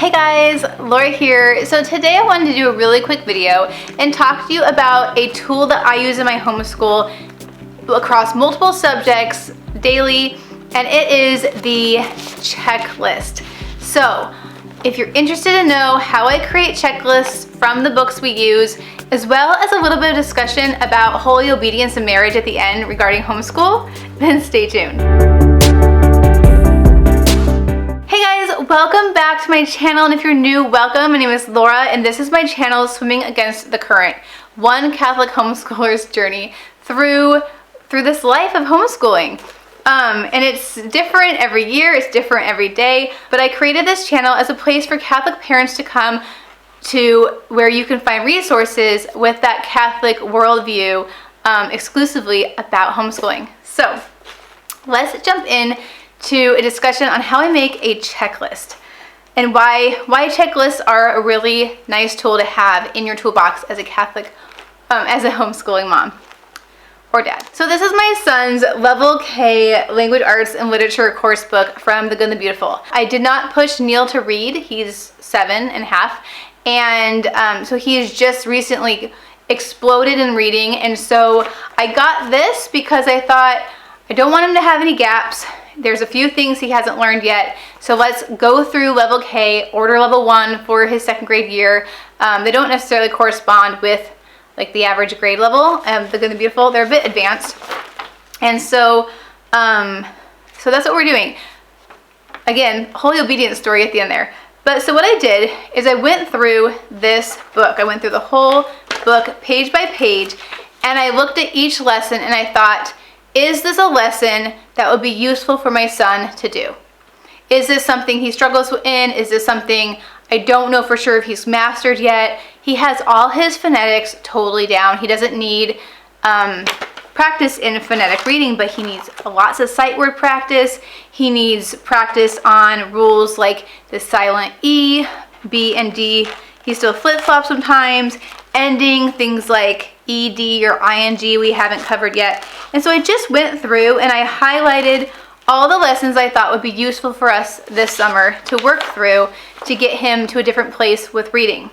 Hey guys, Laura here. So today I wanted to do a really quick video and talk to you about a tool that I use in my homeschool across multiple subjects daily, and it is the checklist. So if you're interested to know how I create checklists from the books we use, as well as a little bit of discussion about holy obedience and marriage at the end regarding homeschool, then stay tuned. Hey guys, welcome back to my channel, and if you're new, welcome. My name is Laura, and this is my channel, Swimming Against the Current, one Catholic homeschooler's journey through this life of homeschooling. And it's different every year, it's different every day, but I created this channel as a place for Catholic parents to come to where you can find resources with that Catholic worldview exclusively about homeschooling. So let's jump in to a discussion on how I make a checklist and why checklists are a really nice tool to have in your toolbox as a Catholic, as a homeschooling mom or dad. So this is my son's Level K Language Arts and Literature course book from The Good and the Beautiful. I did not push Neil to read. He's 7.5, and so he's just recently exploded in reading, and so I got this because I thought I don't want him to have any gaps. There's a few things he hasn't learned yet, so let's go through Level K, order Level 1 for his second grade year. They don't necessarily correspond with like the average grade level of The Good and the Beautiful. They're a bit advanced, and so so that's what we're doing. Again, holy obedience story at the end there. But so what I did is I went through this book. I went through the whole book page by page, and I looked at each lesson and I thought, is this a lesson that would be useful for my son to do? Is this something he struggles in? Is this something I don't know for sure if he's mastered yet? He has all his phonetics totally down. He doesn't need practice in phonetic reading, but he needs lots of sight word practice. He needs practice on rules like the silent E, B, and D. He still flip-flops sometimes. Ending, things like ED or ING we haven't covered yet. And so I just went through and I highlighted all the lessons I thought would be useful for us this summer to work through to get him to a different place with reading.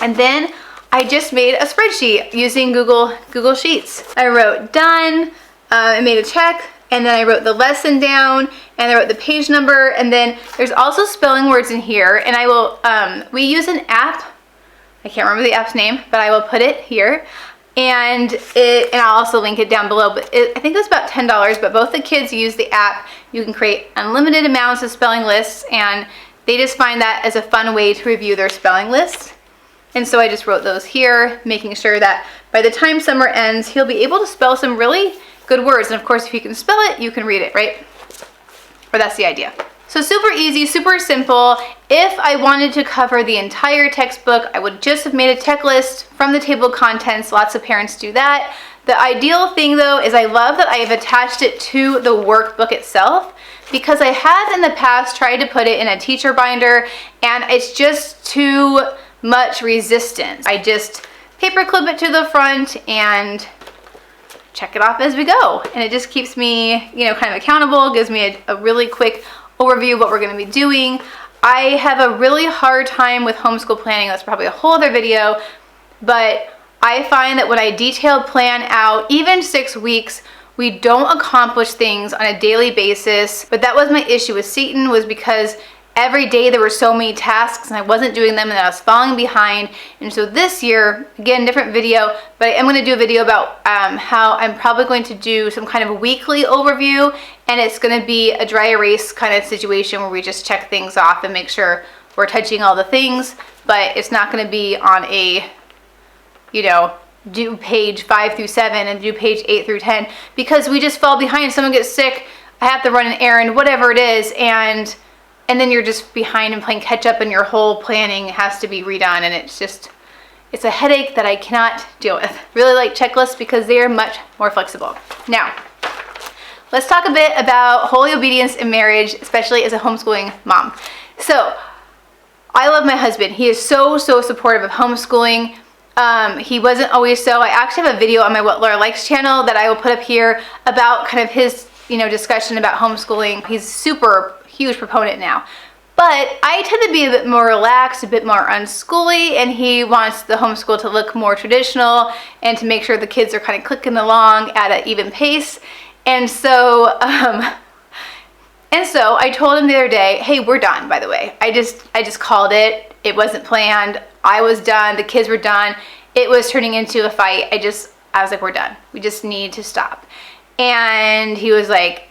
And then I just made a spreadsheet using Google Sheets. I wrote done, I made a check, and then I wrote the lesson down, and I wrote the page number, and then there's also spelling words in here, and I will, we use an app. I can't remember the app's name, but I will put it here, and I'll also link it down below. But I think it was about $10, but both the kids use the app. You can create unlimited amounts of spelling lists, and they just find that as a fun way to review their spelling lists. And so I just wrote those here, making sure that by the time summer ends, he'll be able to spell some really good words. And of course, if you can spell it, you can read it, right? Or that's the idea. So super easy, super simple. If I wanted to cover the entire textbook, I would just have made a checklist from the table of contents. Lots of parents do that. The ideal thing though is I love that I have attached it to the workbook itself, because I have in the past tried to put it in a teacher binder and it's just too much resistance. I just paper clip it to the front and check it off as we go. And it just keeps me, you know, kind of accountable, gives me a really quick overview of what we're going to be doing. I have a really hard time with homeschool planning. That's probably a whole other video, but I find that when I detail plan out even 6 weeks, we don't accomplish things on a daily basis. But that was my issue with Seton, was because every day there were so many tasks and I wasn't doing them and I was falling behind. And so this year, again, different video, but I'm going to do a video about how I'm probably going to do some kind of a weekly overview, and it's going to be a dry erase kind of situation where we just check things off and make sure we're touching all the things, but it's not going to be on a, you know, do page 5 through 7 and do page 8 through 10, because we just fall behind. Someone gets sick, I have to run an errand, whatever it is, and then you're just behind and playing catch up, and your whole planning has to be redone, and it's a headache that I cannot deal with. Really like checklists because they are much more flexible. Now, let's talk a bit about holy obedience in marriage, especially as a homeschooling mom. So, I love my husband. He is so supportive of homeschooling. He wasn't always so. I actually have a video on my What Laura Likes channel that I will put up here about kind of his, you know, discussion about homeschooling. He's super huge proponent now. But I tend to be a bit more relaxed, a bit more unschooly, and he wants the homeschool to look more traditional and to make sure the kids are kind of clicking along at an even pace. And so I told him the other day, hey, we're done, by the way. I just called it. It wasn't planned. I was done. The kids were done. It was turning into a fight. I was like, we're done. We just need to stop. And he was like,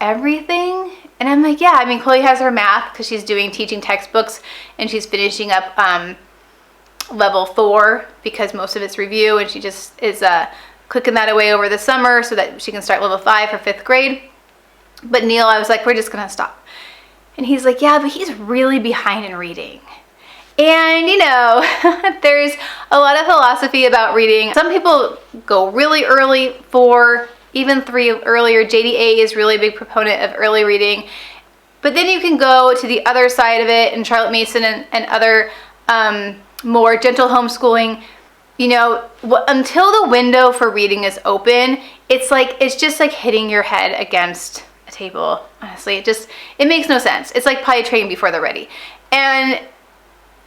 everything? And I'm like, yeah, I mean, Chloe has her math because she's doing teaching textbooks and she's finishing up level 4 because most of it's review, and she just is clicking that away over the summer so that she can start level 5 for 5th grade. But Neil, I was like, we're just gonna stop. And he's like, yeah, but he's really behind in reading. And you know, there's a lot of philosophy about reading. Some people go really early, 4, even 3 earlier. JDA is really a big proponent of early reading. But then you can go to the other side of it, and Charlotte Mason and other more gentle homeschooling. You know, until the window for reading is open, it's just like hitting your head against a table. Honestly, it makes no sense. It's like potty training before they're ready. And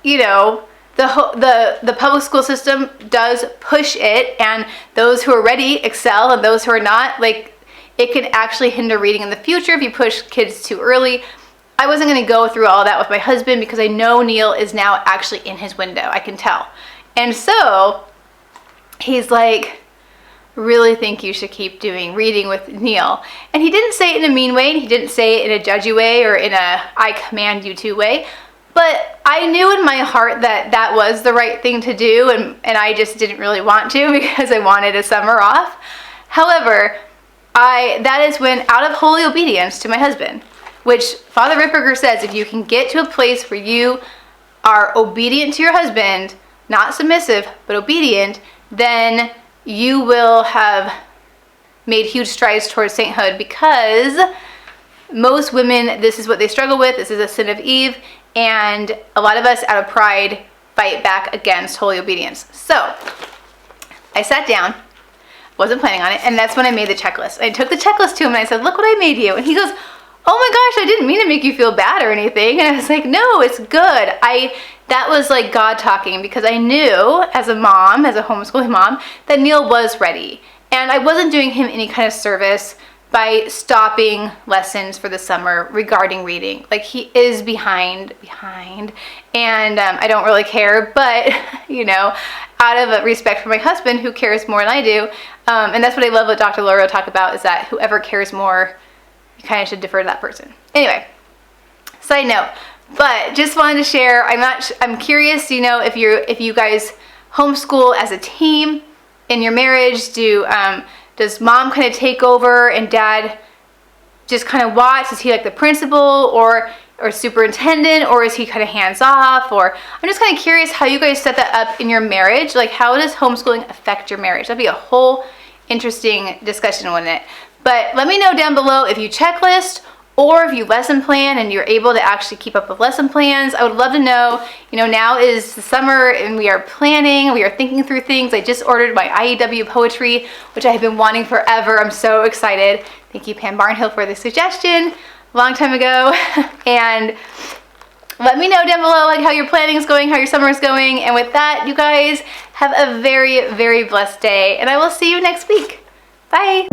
you know, the public school system does push it, and those who are ready excel, and those who are not, like, it can actually hinder reading in the future if you push kids too early. I wasn't going to go through all that with my husband because I know Neil is now actually in his window. I can tell. And so he's like, really think you should keep doing reading with Neil. And he didn't say it in a mean way, and he didn't say it in a judgy way or in a I command you to way. But I knew in my heart that that was the right thing to do, and I just didn't really want to because I wanted a summer off. However, that is when, out of holy obedience to my husband, which Father Ripperger says, if you can get to a place where you are obedient to your husband, not submissive, but obedient, then you will have made huge strides towards sainthood, because most women, this is what they struggle with. This is a sin of Eve. And a lot of us, out of pride, fight back against holy obedience. So I sat down, wasn't planning on it, and that's when I made the checklist. I took the checklist to him and I said, look what I made you. And he goes, oh my gosh, I didn't mean to make you feel bad or anything. And I was like, no, it's good. That was like God talking, because I knew as a mom, as a homeschooling mom, that Neil was ready. And I wasn't doing him any kind of service by stopping lessons for the summer regarding reading. Like, he is behind, and I don't really care, but you know, out of respect for my husband, who cares more than I do, and that's what I love what Dr. Laura talk about, is that whoever cares more, you kind of should defer to that person. Anyway, side note, but just wanted to share. I'm curious, you know, if you guys homeschool as a team in your marriage. Does mom kind of take over and dad just kind of watch? Is he like the principal or superintendent, or is he kind of hands off? Or I'm just kind of curious how you guys set that up in your marriage. Like, how does homeschooling affect your marriage? That'd be a whole interesting discussion, wouldn't it? But let me know down below if you checklist or if you lesson plan and you're able to actually keep up with lesson plans. I would love to know. You know, now is the summer and we are planning, we are thinking through things. I just ordered my IEW poetry, which I have been wanting forever. I'm so excited. Thank you, Pam Barnhill, for the suggestion a long time ago. And let me know down below like how your planning is going, how your summer is going. And with that, you guys have a very, very blessed day, and I will see you next week. Bye.